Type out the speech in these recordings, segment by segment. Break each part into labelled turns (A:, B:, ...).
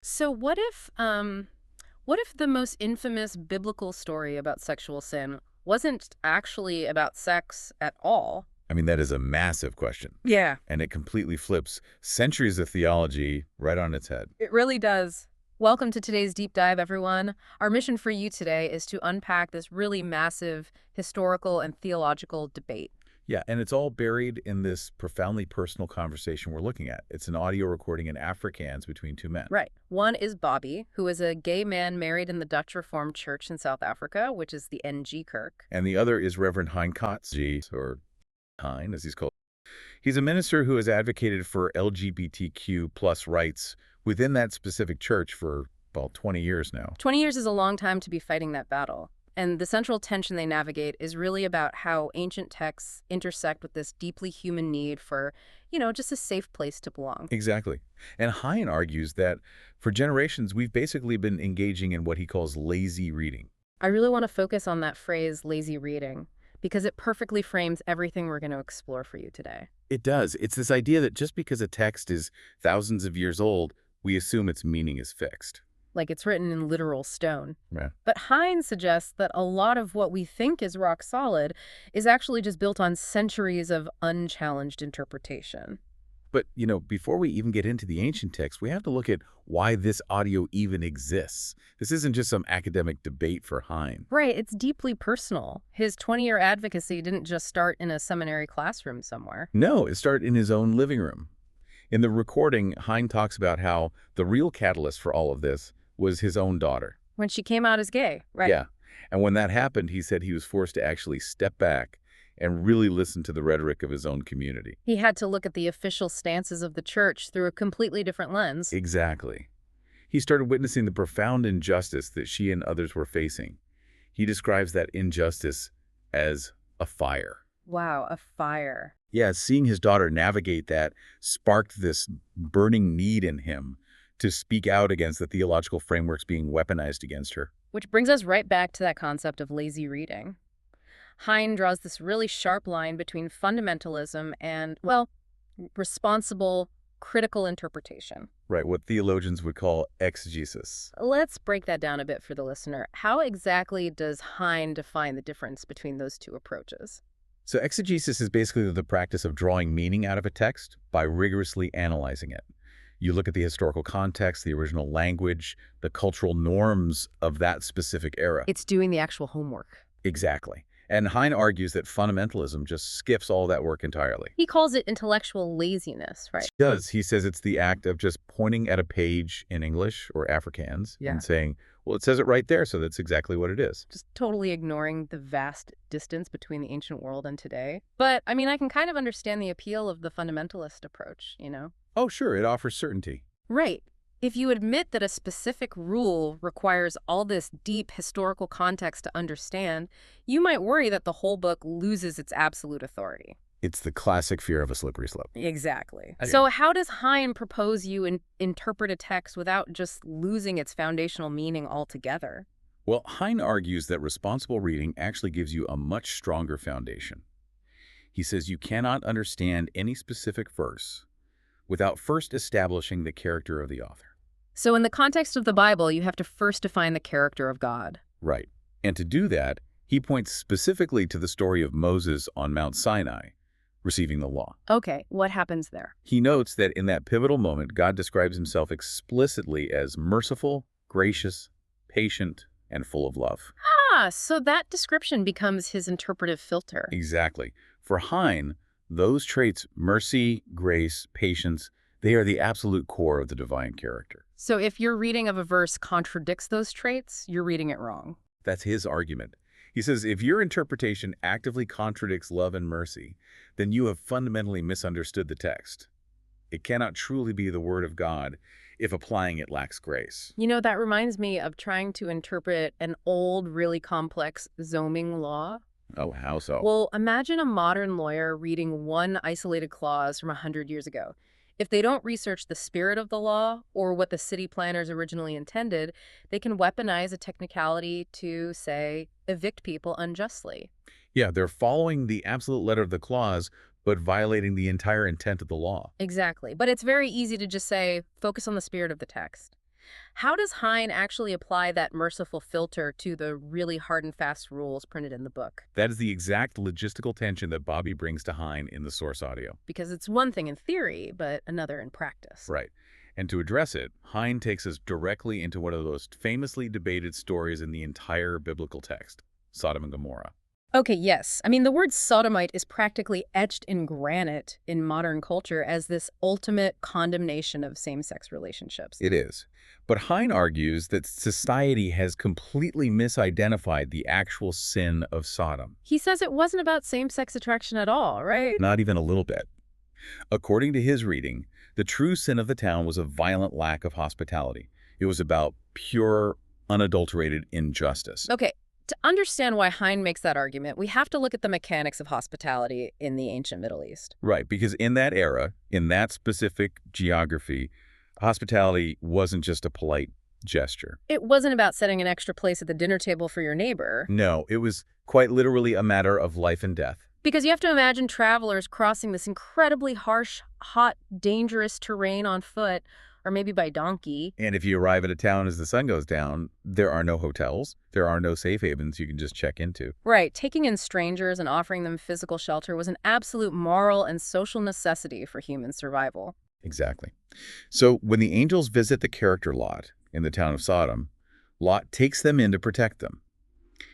A: So what if the most infamous biblical story about sexual sin wasn't actually about sex at all?
B: I mean, that is a massive question,
A: Yeah,
B: and it completely flips centuries of theology right on its head.
A: it really does. Welcome to today's deep dive, everyone. Our mission for you today is to unpack this really massive historical and theological debate.
B: Yeah, and it's all buried in this profoundly personal conversation we're looking at. It's an audio recording in Afrikaans between two men.
A: Right. One is Bobby, who is a gay man married in the Dutch Reformed Church in South Africa, which is the NG Kerk.
B: And the other is Reverend Hein Kotze, or Hein, as he's called. He's a minister who has advocated for LGBTQ plus rights within that specific church for, well, 20 years now.
A: 20 years is a long time to be fighting that battle. And the central tension they navigate is really about how ancient texts intersect with this deeply human need for, just a safe place to belong.
B: Exactly. And Hein argues that for generations, we've basically been engaging in what he calls lazy reading.
A: I really want to focus on that phrase, lazy reading, because it perfectly frames everything we're going to explore for you today.
B: It does. It's this idea that just because a text is thousands of years old, we assume its meaning is fixed.
A: Like it's written in literal stone.
B: Yeah.
A: But Hein suggests that a lot of what we think is rock solid is actually just built on centuries of unchallenged interpretation.
B: But, before we even get into the ancient text, we have to look at why this audio even exists. This isn't just some academic debate for Hein.
A: Right, it's deeply personal. His 20-year advocacy didn't just start in a seminary classroom somewhere.
B: No, it started in his own living room. In the recording, Hein talks about how the real catalyst for all of this was his own daughter.
A: When she came out as gay, right?
B: Yeah. And when that happened, he said he was forced to actually step back and really listen to the rhetoric of his own community.
A: He had to look at the official stances of the church through a completely different lens.
B: Exactly. He started witnessing the profound injustice that she and others were facing. He describes that injustice as a fire.
A: Wow, a fire.
B: Yeah, seeing his daughter navigate that sparked this burning need in him to speak out against the theological frameworks being weaponized against her.
A: Which brings us right back to that concept of lazy reading. Hein draws this really sharp line between fundamentalism and, well, responsible, critical interpretation.
B: Right, what theologians would call exegesis.
A: Let's break that down a bit for the listener. How exactly does Hein define the difference between those two approaches?
B: So exegesis is basically the practice of drawing meaning out of a text by rigorously analyzing it. You look at the historical context, the original language, the cultural norms of that specific era.
A: It's doing the actual homework.
B: Exactly. And Hein argues that fundamentalism just skips all that work entirely.
A: He calls it intellectual laziness, right?
B: He does. He says it's the act of just pointing at a page in English or Afrikaans
A: Yeah.
B: and saying, well, it says it right there, so that's exactly what it is.
A: Just totally ignoring the vast distance between the ancient world and today. But, I mean, I can kind of understand the appeal of the fundamentalist approach.
B: Oh, sure, it offers certainty.
A: Right. If you admit that a specific rule requires all this deep historical context to understand, you might worry that the whole book loses its absolute authority.
B: It's the classic fear of a slippery slope.
A: Exactly.
B: Okay.
A: So how does Hein propose you interpret a text without just losing its foundational meaning altogether?
B: Well, Hein argues that responsible reading actually gives you a much stronger foundation. He says you cannot understand any specific verse without first establishing the character of the author.
A: So in the context of the Bible, you have to first define the character of God.
B: Right. And to do that, he points specifically to the story of Moses on Mount Sinai, receiving the law.
A: Okay, what happens there?
B: He notes that in that pivotal moment, God describes himself explicitly as merciful, gracious, patient, and full of love.
A: So that description becomes his interpretive filter.
B: Exactly. For Hein, those traits, mercy, grace, patience, they are the absolute core of the divine character.
A: So if your reading of a verse contradicts those traits, you're reading it wrong.
B: That's his argument. He says if your interpretation actively contradicts love and mercy, then you have fundamentally misunderstood the text. It cannot truly be the word of God if applying it lacks grace.
A: That reminds me of trying to interpret an old, really complex zoning law.
B: Oh, how so?
A: Well, imagine a modern lawyer reading one isolated clause from 100 years ago. If they don't research the spirit of the law or what the city planners originally intended, they can weaponize a technicality to, say, evict people unjustly.
B: Yeah, they're following the absolute letter of the clause, but violating the entire intent of the law.
A: Exactly. But it's very easy to just say, focus on the spirit of the text. How does Hein actually apply that merciful filter to the really hard and fast rules printed in the book?
B: That is the exact logistical tension that Bobby brings to Hein in the source audio.
A: Because it's one thing in theory, but another in practice.
B: Right. And to address it, Hein takes us directly into one of the most famously debated stories in the entire biblical text, Sodom and Gomorrah.
A: Okay, yes. I mean, the word sodomite is practically etched in granite in modern culture as this ultimate condemnation of same-sex relationships.
B: It is. But Hein argues that society has completely misidentified the actual sin of Sodom.
A: He says it wasn't about same-sex attraction at all, right?
B: Not even a little bit. According to his reading, the true sin of the town was a violent lack of hospitality. It was about pure, unadulterated injustice.
A: Okay, to understand why Hein makes that argument, we have to look at the mechanics of hospitality in the ancient Middle East.
B: Right, because in that era, in that specific geography, hospitality wasn't just a polite gesture.
A: It wasn't about setting an extra place at the dinner table for your neighbor.
B: No, it was quite literally a matter of life and death.
A: Because you have to imagine travelers crossing this incredibly harsh, hot, dangerous terrain on foot, or maybe by donkey.
B: And if you arrive at a town as the sun goes down, there are no hotels. There are no safe havens you can just check into.
A: Right. Taking in strangers and offering them physical shelter was an absolute moral and social necessity for human survival.
B: Exactly. So when the angels visit the character Lot in the town of Sodom, Lot takes them in to protect them.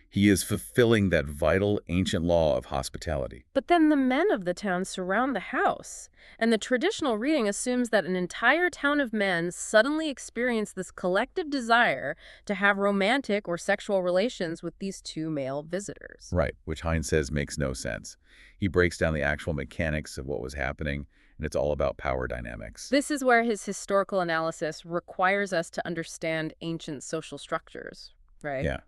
B: He is fulfilling that vital ancient law of hospitality.
A: But then the men of the town surround the house, and the traditional reading assumes that an entire town of men suddenly experience this collective desire to have romantic or sexual relations with these two male visitors.
B: Right, which Hein says makes no sense. He breaks down the actual mechanics of what was happening, and it's all about power dynamics.
A: This is where his historical analysis requires us to understand ancient social structures, right?
B: Yeah.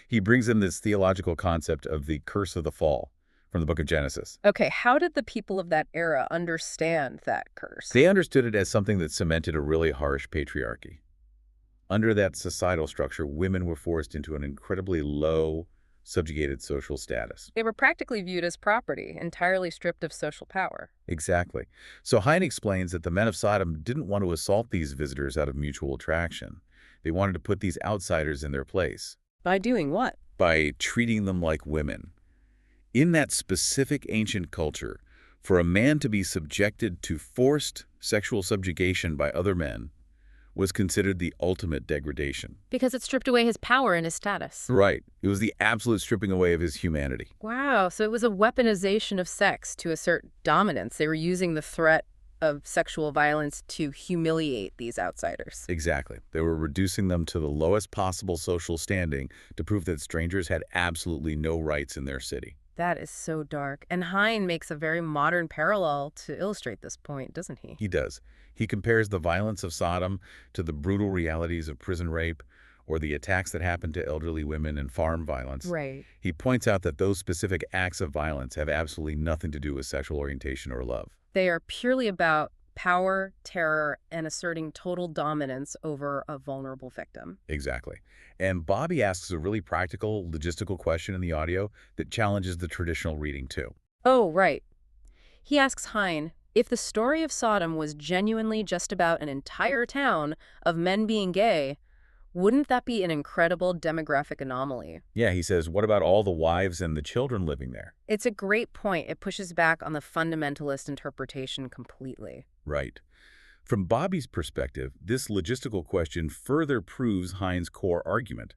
B: He brings in this theological concept of the curse of the fall from the book of Genesis.
A: Okay, how did the people of that era understand that curse?
B: They understood it as something that cemented a really harsh patriarchy. Under that societal structure, women were forced into an incredibly low, subjugated social status.
A: They were practically viewed as property, entirely stripped of social power.
B: Exactly. So Hein explains that the men of Sodom didn't want to assault these visitors out of mutual attraction. They wanted to put these outsiders in their place.
A: By doing what?
B: By treating them like women. In that specific ancient culture, for a man to be subjected to forced sexual subjugation by other men was considered the ultimate degradation.
A: Because it stripped away his power and his status.
B: Right. It was the absolute stripping away of his humanity.
A: Wow, so it was a weaponization of sex to assert dominance. They were using the threat of sexual violence to humiliate these outsiders.
B: Exactly. They were reducing them to the lowest possible social standing to prove that strangers had absolutely no rights in their city.
A: That is so dark. And Hein makes a very modern parallel to illustrate this point, doesn't he?
B: He does. He compares the violence of Sodom to the brutal realities of prison rape or the attacks that happen to elderly women and farm violence.
A: Right.
B: He points out that those specific acts of violence have absolutely nothing to do with sexual orientation or love.
A: They are purely about power, terror, and asserting total dominance over a vulnerable victim.
B: Exactly. And Bobby asks a really practical, logistical question in the audio that challenges the traditional reading too.
A: Oh, right. He asks Hein, if the story of Sodom was genuinely just about an entire town of men being gay, wouldn't that be an incredible demographic anomaly?
B: Yeah, he says, what about all the wives and the children living there?
A: It's a great point. It pushes back on the fundamentalist interpretation completely.
B: Right. From Bobby's perspective, this logistical question further proves Hein's core argument.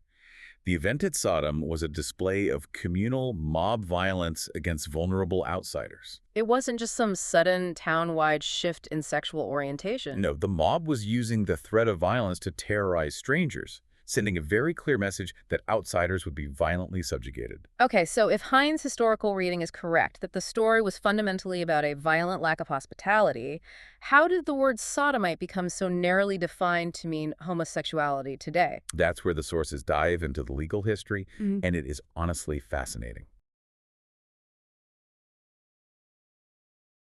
B: The event at Sodom was a display of communal mob violence against vulnerable outsiders.
A: It wasn't just some sudden town-wide shift in sexual orientation.
B: No, the mob was using the threat of violence to terrorize strangers, sending a very clear message that outsiders would be violently subjugated.
A: Okay, so if Hein's historical reading is correct, that the story was fundamentally about a violent lack of hospitality, how did the word sodomite become so narrowly defined to mean homosexuality today?
B: That's where the sources dive into the legal history, and it is honestly fascinating.